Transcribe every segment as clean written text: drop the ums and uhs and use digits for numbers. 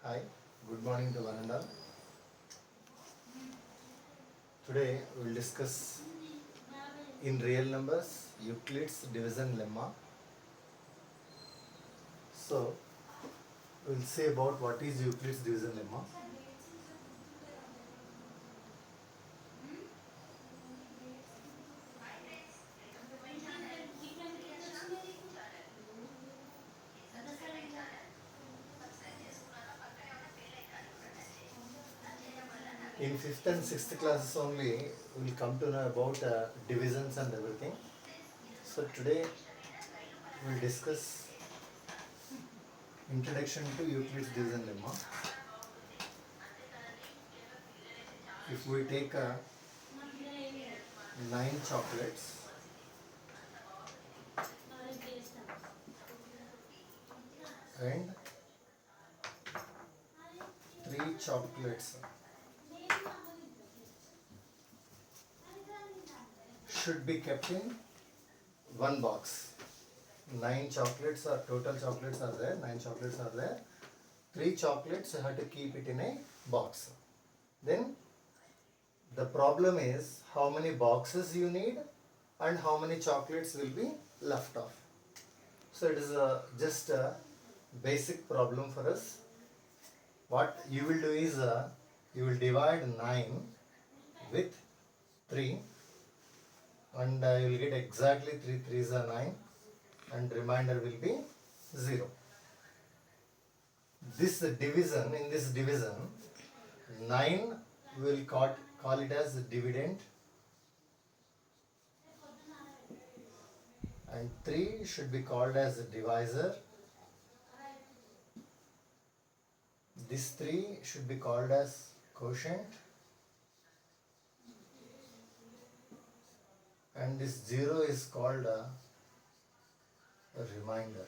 Hi, good morning to one and all. Today we will discuss in real numbers Euclid's division lemma. So we will say about what is Euclid's division lemma. In 5th and 6th classes only we will come to know about divisions and everything. So today we will discuss introduction to Euclid's division lemma. If we take 9 chocolates and 3 chocolates should be kept in one box. 9 chocolates or total chocolates are there, 9 chocolates are there. 3 chocolates you have to keep it in a box. Then the problem is how many boxes you need and how many chocolates will be left off. So it is just a basic problem for us. What you will do is you will divide 9 with 3 and you will get exactly 3 3s are 9 and remainder will be 0. This division, in this division, 9 will call it as dividend and 3 should be called as divisor. This 3 should be called as quotient and this 0 is called a remainder.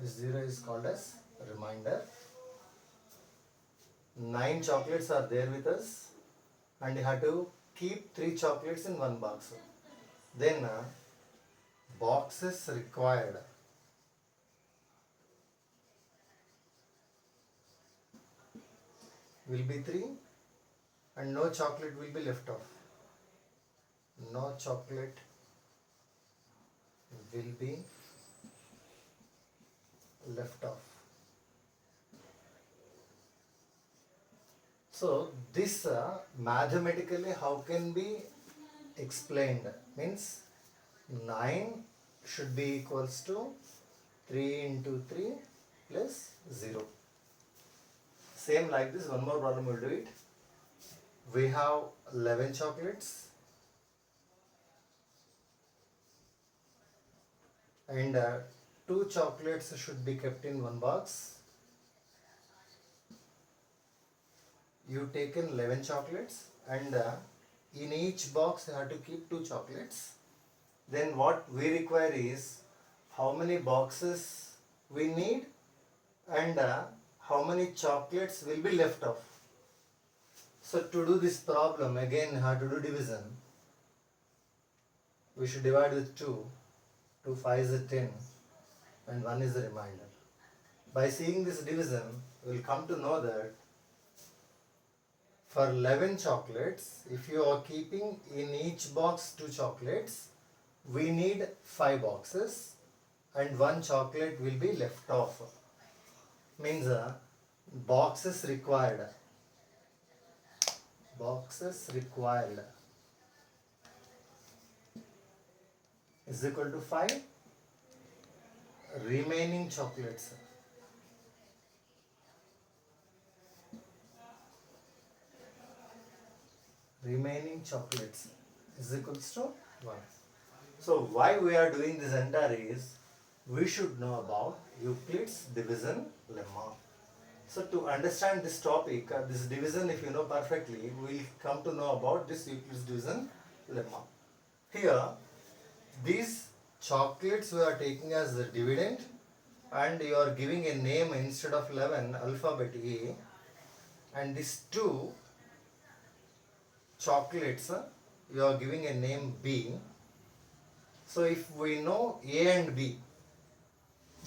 This 0 is called as remainder. 9 chocolates are there with us and you have to keep 3 chocolates in one box. Then boxes required will be 3 and no chocolate will be left off. No chocolate will be left off. So this mathematically how can be explained? Means 9 should be equals to 3 into 3 plus 0. Same like this, one more problem we'll do it. We have 11 chocolates and 2 chocolates should be kept in one box. You taken 11 chocolates and in each box you have to keep 2 chocolates. Then what we require is how many boxes we need and how many chocolates will be left off. So to do this problem again how to do division. We should divide with 2. 2 5 is 10 and 1 is the remainder. By seeing this division we will come to know that for 11 chocolates, if you are keeping in each box 2 chocolates, we need 5 boxes and 1 chocolate will be left off. Means boxes required. Boxes required is equal to 5 remaining chocolates. Remaining chocolates is equals to 1. So why we are doing this entire is we should know about Euclid's division lemma. So to understand this topic, this division if you know perfectly, we will come to know about this Euclid's division lemma. Here these chocolates we are taking as the dividend and you are giving a name instead of 11 alphabet A and these 2 chocolates you are giving a name B. So if we know A and B,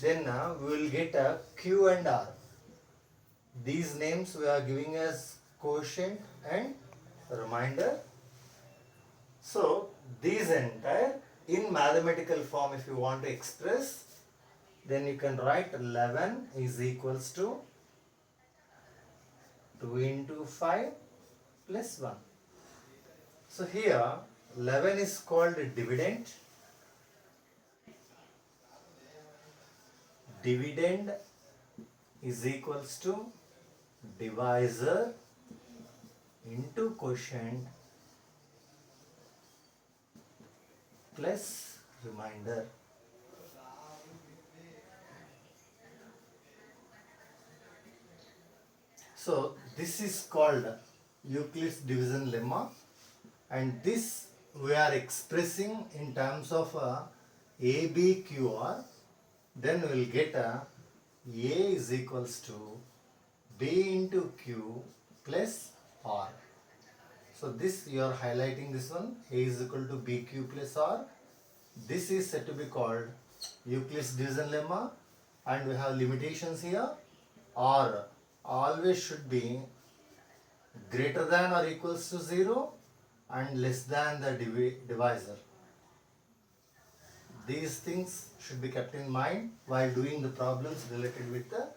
then we will get a Q and R. These names we are giving as quotient and remainder. So these entire in mathematical form, if you want to express, then you can write 11 is equals to 2 into 5 plus 1. So here 11 is called dividend. Dividend is equals to divisor into quotient plus remainder. So this is called Euclid's division lemma, and this we are expressing in terms of ABQR. Then we will get A is equals to B into Q plus R. So this you are highlighting this one, A is equal to BQ plus R. This is said to be called Euclid's division lemma, and we have limitations here. R always should be greater than or equals to 0 and less than the divisor. These things should be kept in mind while doing the problems related with the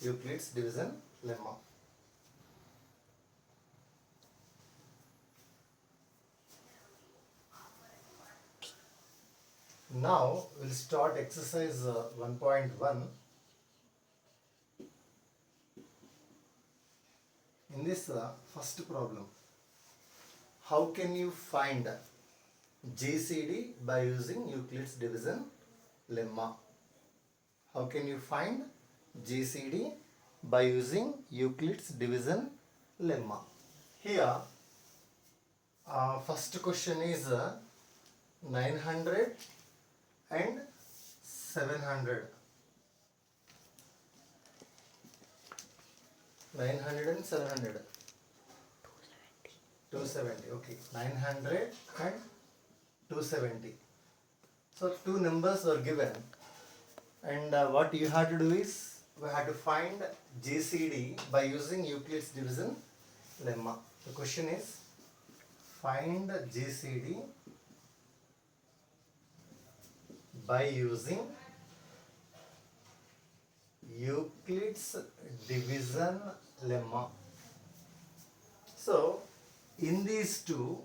Euclid's division lemma. Now we'll start exercise 1.1. In this first problem, how can you find GCD by using Euclid's division lemma? How can you find GCD by using Euclid's division lemma? Here, first question is 900 and 700. 900 and 700. 270. Okay. 900 and 270. So two numbers were given, and what you have to do is we have to find GCD by using Euclid's division lemma. The question is find GCD by using Euclid's division lemma. So in these two,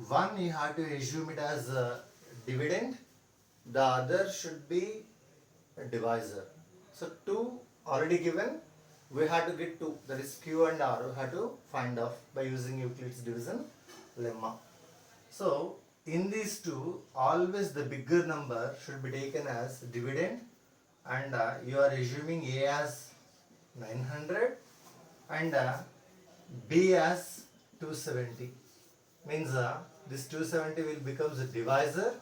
one you have to assume it as a dividend, the other should be a divisor. So two already given, we have to get two, that is Q and R, we have to find off by using Euclid's division lemma. So in these two, always the bigger number should be taken as dividend, and you are assuming A as 900 and B as 270. Means this 270 will becomes a divisor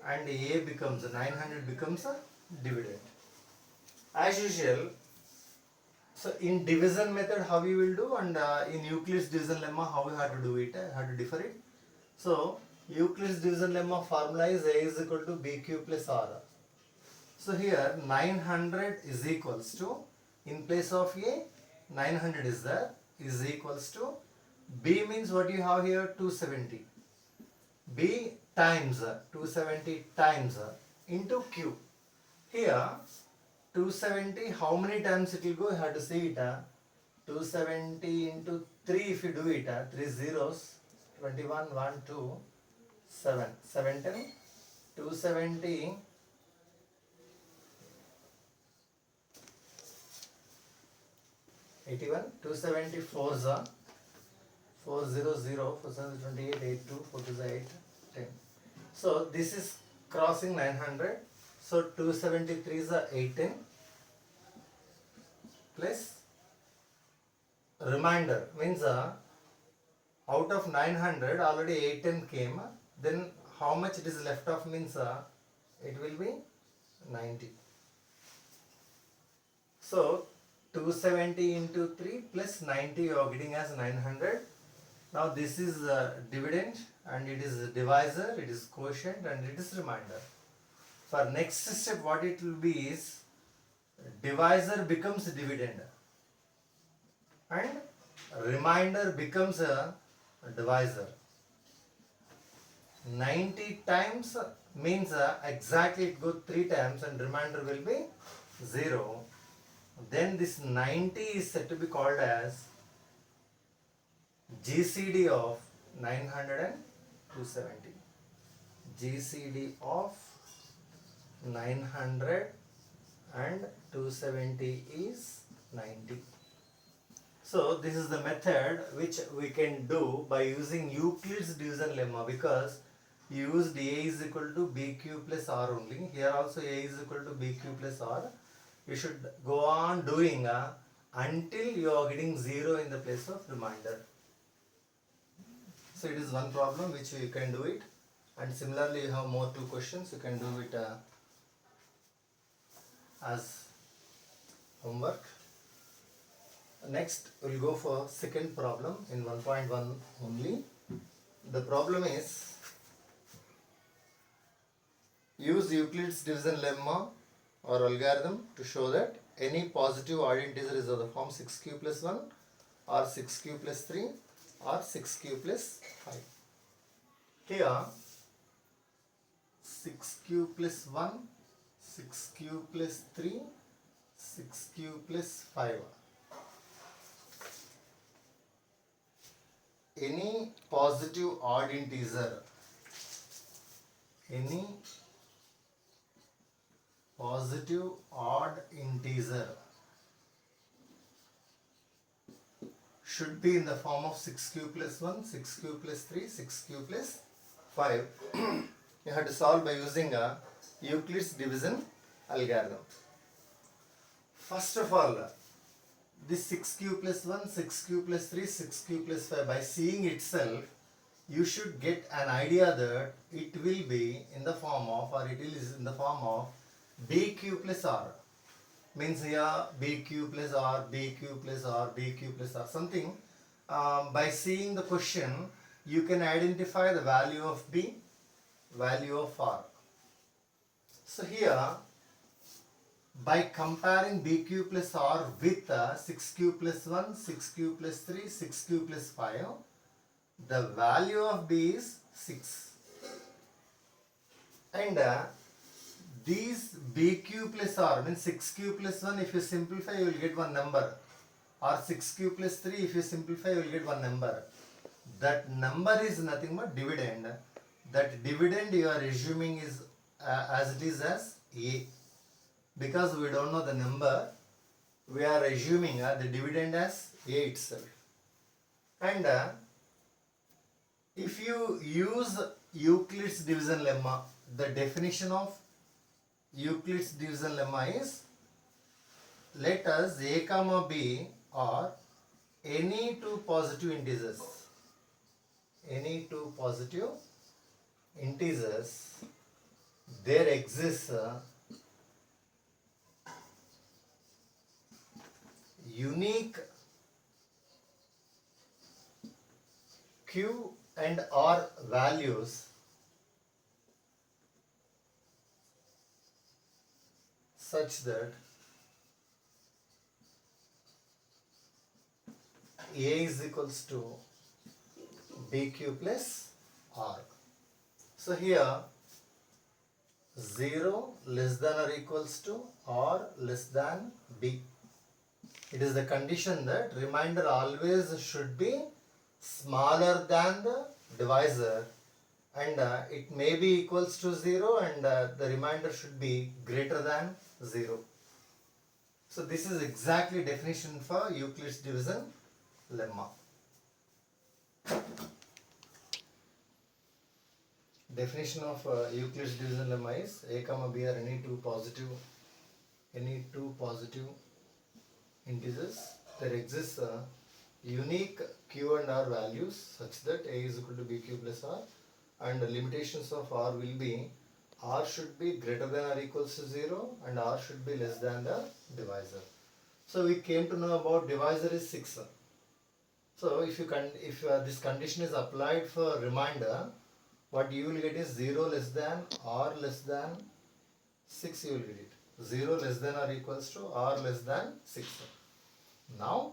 and A becomes 900 becomes a dividend. As usual, so in division method how we will do, and in Euclid's division lemma how we have to do it, how to differ it. So Euclid's division lemma formula is A is equal to BQ plus R. So here 900 is equals to, in place of A, 900 is there, is equals to, B means what you have here, 270. B times 270 times into Q. Here 270, how many times it will go, you have to see it. 270 into 3 if you do it, 3 zeros, 21, 1, 2, 7, 7, 10, 270, 81, 274 za 400, 428, 82, 428, 10. So this is crossing 900. So 273 is 18 plus remainder, means out of 900 already 18 came, then how much it is left of, means it will be 90. So 270 into 3 plus 90 you are getting as 900. Now this is dividend and it is divisor, it is quotient and it is remainder. For next step what it will be is divisor becomes dividend and remainder becomes a divisor. 90 times means exactly it goes 3 times and remainder will be 0. Then this 90 is said to be called as GCD of 900 and 270. GCD of 900 and 270 is 90. So this is the method which we can do by using Euclid's division lemma, because you used A is equal to BQ plus R only. Here also A is equal to BQ plus R. You should go on doing until you are getting 0 in the place of remainder. So it is one problem which you can do it, and similarly you have more 2 questions. You can do it as homework. Next we'll go for second problem in 1.1 only. The problem is, use Euclid's division lemma or algorithm to show that any positive odd integer is of the form 6q plus 1 or 6q plus 3 or 6q plus 5. Here 6q plus 1, 6q plus 3, 6q plus 5. Any positive odd integer, any positive odd integer should be in the form of 6q plus 1, 6q plus 3, 6q plus 5. You have to solve by using a Euclid's division algorithm. First of all, this 6q plus 1, 6q plus 3, 6q plus 5, by seeing itself, you should get an idea that it will be in the form of, or it is in the form of BQ plus R. Means here BQ plus R, BQ plus R, BQ plus R, something. By seeing the question, you can identify the value of B, value of R. So here, by comparing BQ plus R with 6Q plus 1, 6Q plus 3, 6Q plus 5, the value of B is 6. And these BQ plus R means 6Q plus 1, if you simplify you will get one number, or 6Q plus 3, if you simplify you will get one number. That number is nothing but dividend. That dividend you are assuming is as it is as A. Because we don't know the number, we are assuming the dividend as A itself. And if you use Euclid's division lemma, the definition of Euclid's division lemma is, let us A comma B are any two positive integers. Any two positive integers, there exists a unique Q and R values such that A is equals to BQ plus R. So here 0 less than or equals to or less than B. It is the condition that remainder always should be smaller than the divisor, and it may be equals to 0, and the remainder should be greater than 0. So this is exactly definition for Euclid's division lemma. Definition of Euclid's division lemma is A comma B are any two positive integers. There exists a unique Q and R values such that A is equal to BQ plus R, and the limitations of R will be R should be greater than or equals to 0 and R should be less than the divisor. So we came to know about divisor is 6. So if this condition is applied for remainder, what you will get is 0 less than or less than 6 you will get it. 0 less than or equals to r less than 6. Now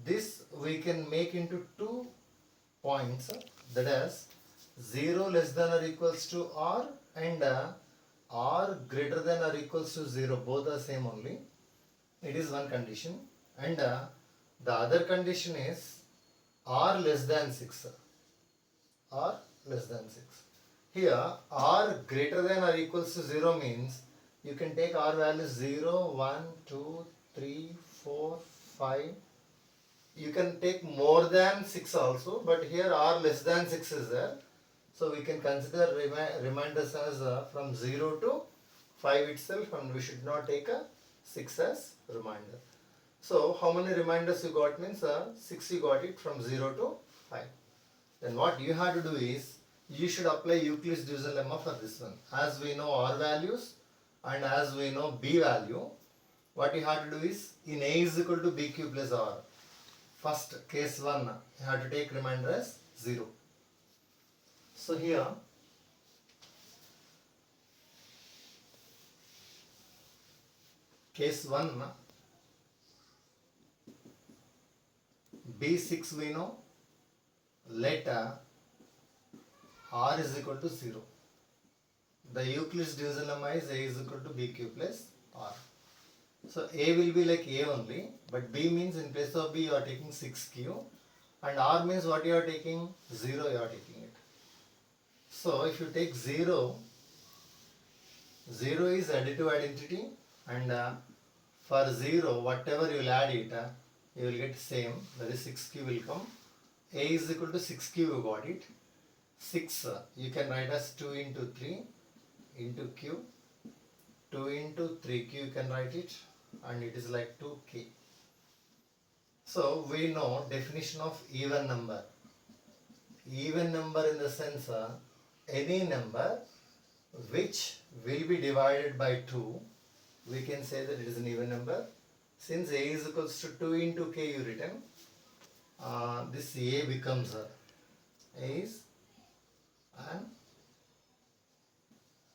this we can make into 2 points, that is 0 less than or equals to r and r greater than or equals to 0, both are same only. It is one condition, and the other condition is r less than 6. R less than 6. Here r greater than or equals to 0 means you can take r values 0, 1, 2, 3, 4, 5. You can take more than 6 also, but here r less than 6 is there. So we can consider reminders as from 0 to 5 itself, and we should not take a 6 as reminder. So how many reminders you got means 6 you got it from 0 to 5. Then what you have to do is, you should apply Euclid's division lemma for this one. As we know r values and as we know b value, what you have to do is, in a is equal to bq plus r, first case 1 you have to take reminder as 0. So here case 1 b6 we know, let r is equal to 0. The Euclid's division lemma is a is equal to bq plus r. So a will be like a only, but b means in place of b you are taking 6q, and r means what you are taking? 0 you are taking it. So if you take 0, 0 is additive identity, and for 0 whatever you will add it, you will get same, that is 6q will come. A is equal to 6q, you got it. 6 you can write as 2 into 3 into q, 2 into 3q you can write it, and it is like 2k. So we know definition of even number. Even number in the sense any number which will be divided by 2, we can say that it is an even number. Since a is equals to 2 into k you written, this a becomes a is an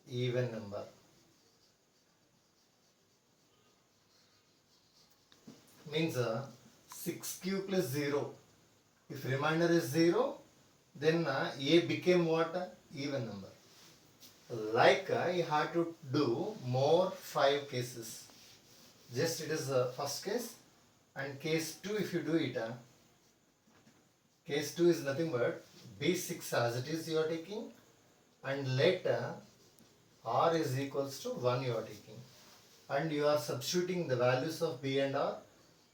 even number. Means 6q plus 0. If remainder is 0, then a became what? Even number. Like you have to do more 5 cases. Just it is the first case, and case 2 if you do it, case 2 is nothing but b6 as it is you are taking, and let r is equals to 1 you are taking, and you are substituting the values of b and r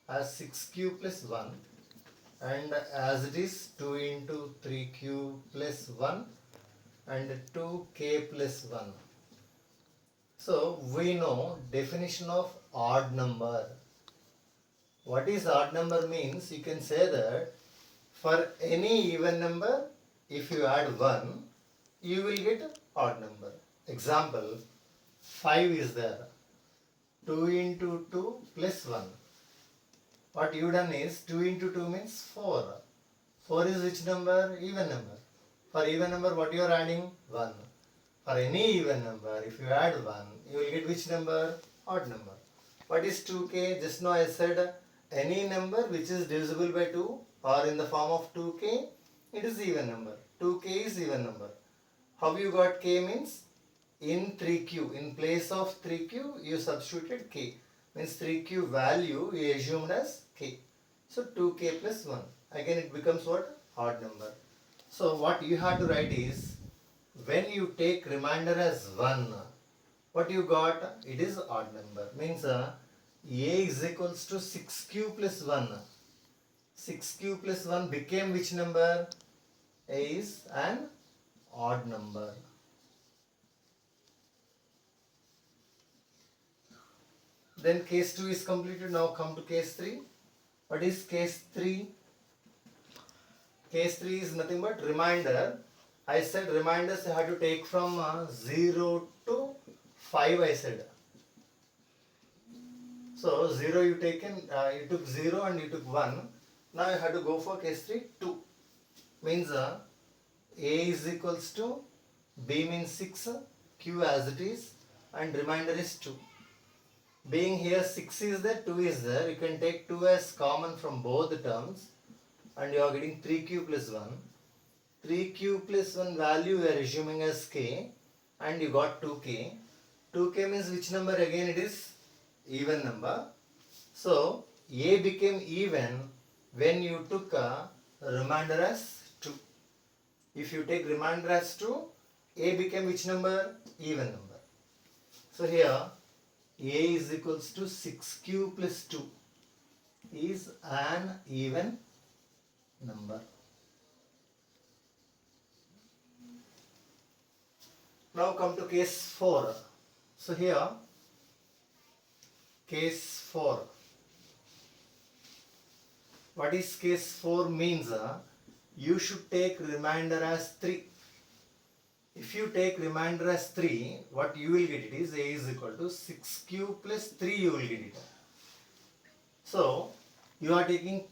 as 6q plus 1, and as it is 2 into 3q plus 1 and 2k plus 1. So we know definition of odd number. What is odd number means? You can say that for any even number, if you add 1, you will get odd number. Example, 5 is there. 2 into 2 plus 1. What you done is 2 into 2 means 4. 4 is which number? Even number. For even number, what you are adding? 1. For any even number, if you add 1, you will get which number? Odd number. What is 2k? Just now I said any number which is divisible by 2 or in the form of 2k, it is even number. 2k is even number. How you got k means? In 3q, in place of 3q, you substituted k. Means 3q value you assumed as k. So 2k plus 1. Again it becomes what? Odd number. So what you have to write is, when you take remainder as 1, what you got? It is odd number. Means a is equals to 6q plus 1. 6q plus 1 became which number? A is an odd number. Then case 2 is completed. Now come to case 3. What is case 3? Case 3 is nothing but reminder. I said reminders you have to take from 0 to 5 I said. So 0 you you took 0 and you took 1. Now you have to go for case 3, 2. Means A is equals to B means 6, Q as it is, and remainder is 2. Being here 6 is there, 2 is there, you can take 2 as common from both the terms and you are getting 3q plus 1. 3q plus 1 value we are assuming as k and you got 2k. 2k means which number again it is? Even number. So a became even when you took a remainder as 2. If you take remainder as 2, a became which number? Even number. So here a is equals to 6q plus 2 is an even number. Now come to case 4. So here case 4. What is case 4 means? You should take remainder as 3. If you take remainder as 3, what you will get it is a is equal to 6q plus 3 you will get it. So you are taking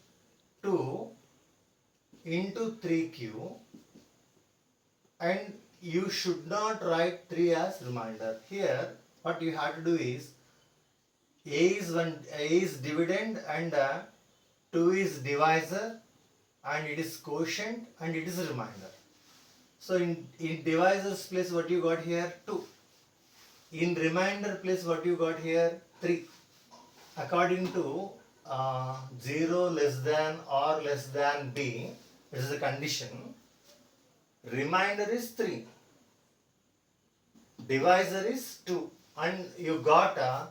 2 into 3q and you should not write 3 as remainder. Here what you have to do is A is dividend and 2 is divisor and it is quotient and it is remainder. So in divisor's place what you got here? 2. In remainder place what you got here? 3. According to 0 less than or less than b, this is a condition. Remainder is 3. Divisor is 2 and you got a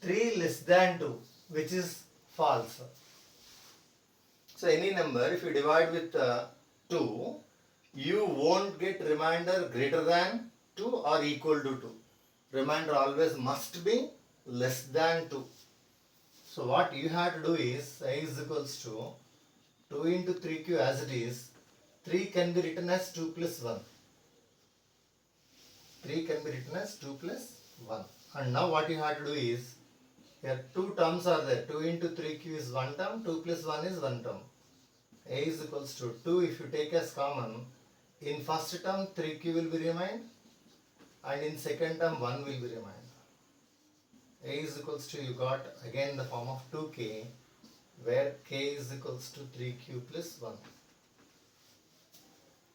3 less than 2 which is false. So any number if you divide with 2, you won't get remainder greater than 2 or equal to 2. Remainder always must be less than 2. So what you have to do is a is equals to 2 into 3q as it is. 3 can be written as 2 plus 1. 3 can be written as 2 plus 1. And now what you have to do is, here 2 terms are there. 2 into 3q is 1 term, 2 plus 1 is 1 term. A is equals to 2 if you take as common. In first term 3q will be remained and in second term 1 will be remained. A is equals to, you got again the form of 2k where k is equals to 3q plus 1.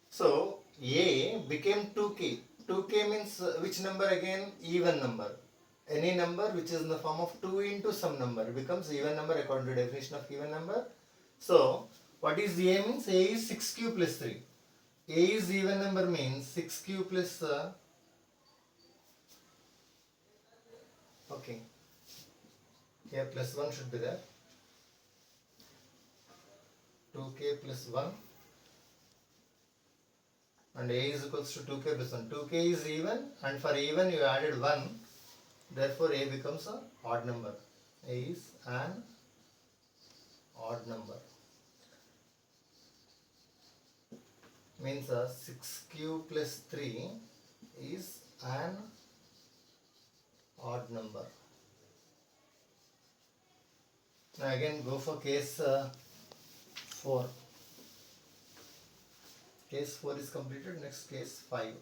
So A became 2k. 2k means which number again? Even number. Any number which is in the form of 2 into some number becomes even number according to definition of even number. So what is A means? A is 6q plus 3. A is even number means 6q plus okay. Here plus 1 should be there. 2k plus 1 and A is equals to 2k plus 1. 2k is even and for even you added 1. Therefore A becomes an odd number. A is an odd number. Means 6q plus 3 is an odd number. Now again go for case 4. Case 4 is completed. Next case 5.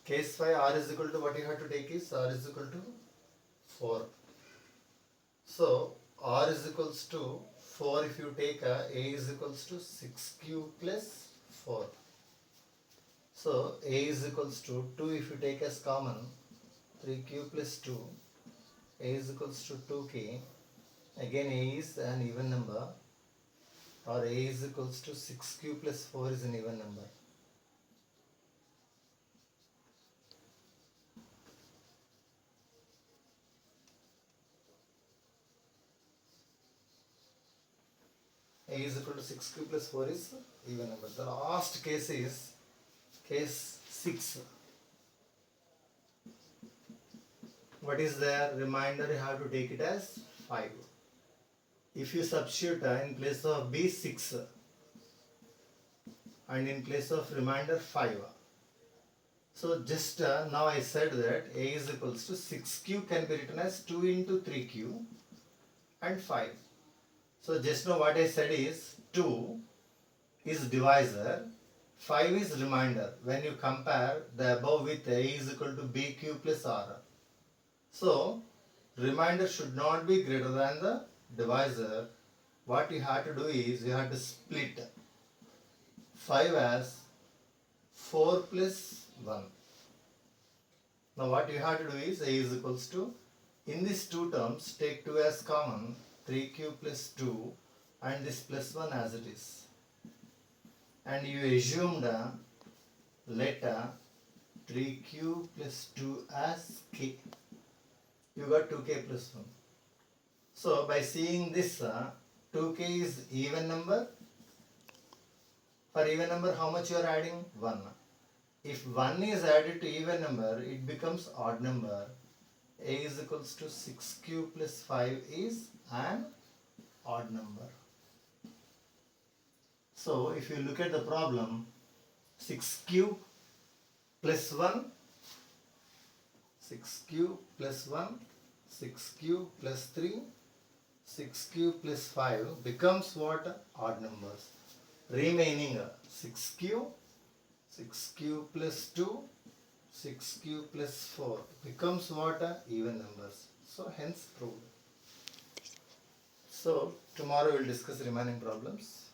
Case 5 r is equal to what you have to take is r is equal to 4. So r is equals to 4 if you take a is equals to 6q plus 4. So a is equals to 2 if you take as common 3q plus 2. A is equals to 2k. Again a is an even number or a is equals to 6q plus 4 is an even number. A is equal to 6q plus 4 is even number. The last case is case 6. What is there? Remainder you have to take it as 5. If you substitute in place of b 6 and in place of remainder 5. So just now I said that a is equals to 6q can be written as 2 into 3q and 5. So just now what I said is 2 is divisor, 5 is remainder when you compare the above with a is equal to bq plus r. So remainder should not be greater than the divisor. What you have to do is you have to split 5 as 4 plus 1. Now what you have to do is A is equals to, in these two terms take 2 as common, 3 cube plus 2 and this plus 1 as it is. And you assumed let 3 cube plus 2 as k. You got 2k plus 1. So by seeing this 2k is even number. For even number how much you are adding? 1. If 1 is added to even number, it becomes odd number. A is equals to 6 cube plus 5 is an odd number. So if you look at the problem, 6 cube plus 1, 6 cube plus 1, 6 cube plus 3, 6 cube plus 5 becomes what? Odd numbers. Remaining 6 cube plus 2, 6 cube plus 4 becomes what? Even numbers. So hence proved. So tomorrow we will discuss remaining problems.